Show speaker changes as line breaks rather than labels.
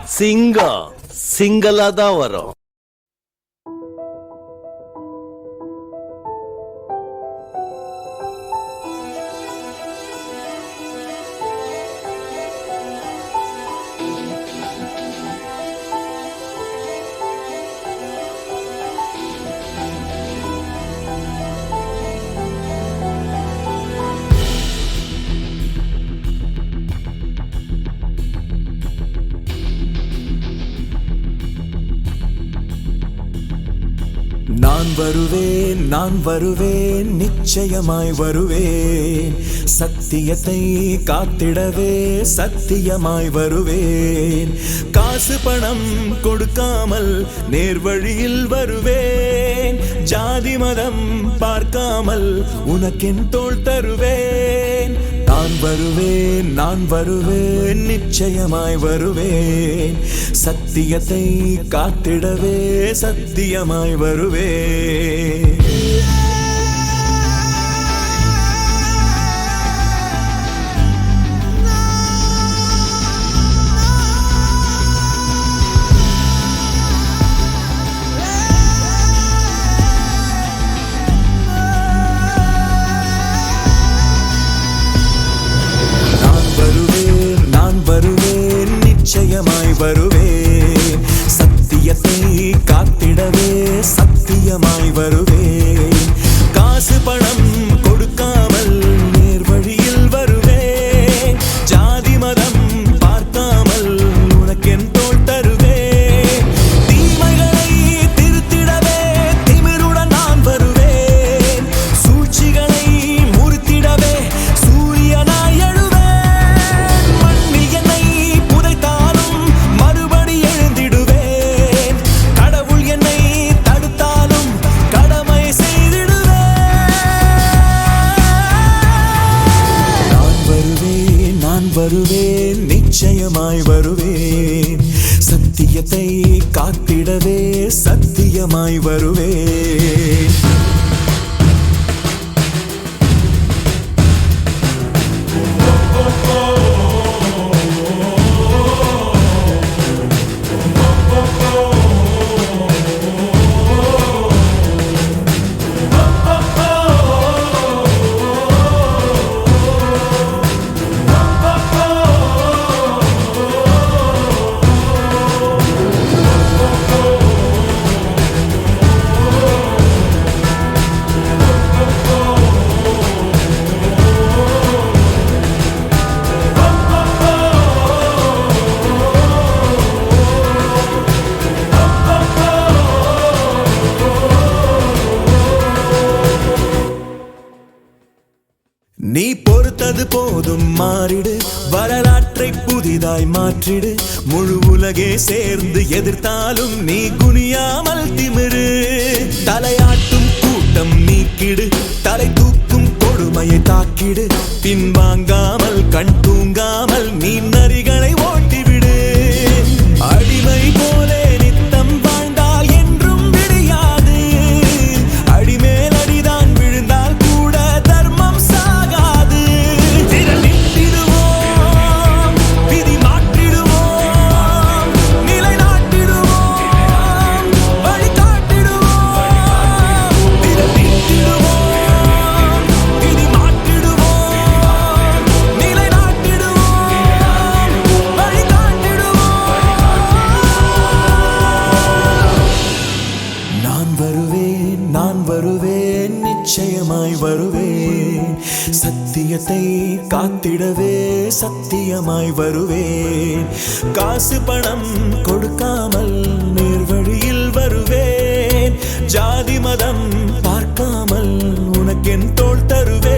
சிங்கம் சிங்கலா தான் வரும்.
நான் வருவேன் நிச்சயமாய் வருவேன், சத்தியத்தை காத்திடவே சத்தியமாய் வருவேன். காசு பணம் கொடுக்காமல் நேர்வழியில் வருவேன், ஜாதி மதம் பார்க்காமல் உனக்கென் தோள் தருவேன். நான் வருவேன் நிச்சயமாய் வருவேன், சத்தியத்தை காத்திடவே சத்தியமாய் வருவேன். நிச்சயமாய் வருவேன், சத்தியத்தை காத்திடவே சத்தியமாய் வருவேன். காசு பணம் கொடுக்காமல் நேர்வழியில் வருவேன், ஜாதி மதம் பார்க்காமல் உனக்கென் தோள் தருவேன். தீமைகளை திருத்திடவே திமிருடன் நான் வருவேன், சூழ்ச்சிகளை முறித்திடவே சூரியனாய் எழுவேன். மண்ணில் என்னை வருவேன் நிச்சயமாய் வருவேன், சத்தியத்தை காத்திடவே சத்தியமாய் வருவேன். நீ பொறுத்தது போதும் மாறிடு, வரலாற்றை புதிதாய் மாற்றிடு. முழு உலகே சேர்ந்து எதிர்த்தாலும் நீ குனியாமல் திமிரு. தலையாட்டும் கூட்டம் நீக்கிடு, தலை தூக்கும் கொடுமையை தாக்கிடு. பின்வாங்காமல் கண் தூங்காமல் நீ நரிகளை ஓட்டிவிடு. அடிமை போலே நித்தம் வாழ்ந்தால் என்றும் விடியாது, அடிமேல் அடிதான் விழுந்தால் கூட தர்மம் சாகாது. திரளிடுவோம், விதி மாற்றிடுவோம், நிலைநாட்டிடுவோம், வழிகாட்டிடுவோம். திரளிடுவோம், விதி மாற்றிடுவோம், நிலைநாட்டிடுவோம், வழிகாட்டிடுவோம். நான் வருவேன் நிச்சயமாய் வருவேன், சத்தியத்தை காத்திடவே சத்தியமாய் வருவேன். காசு பணம் கொடுக்காமல் நேர்வழியில் வருவேன், ஜாதி மதம் பார்க்காமல் உனக்கென் தோள் தருவேன்.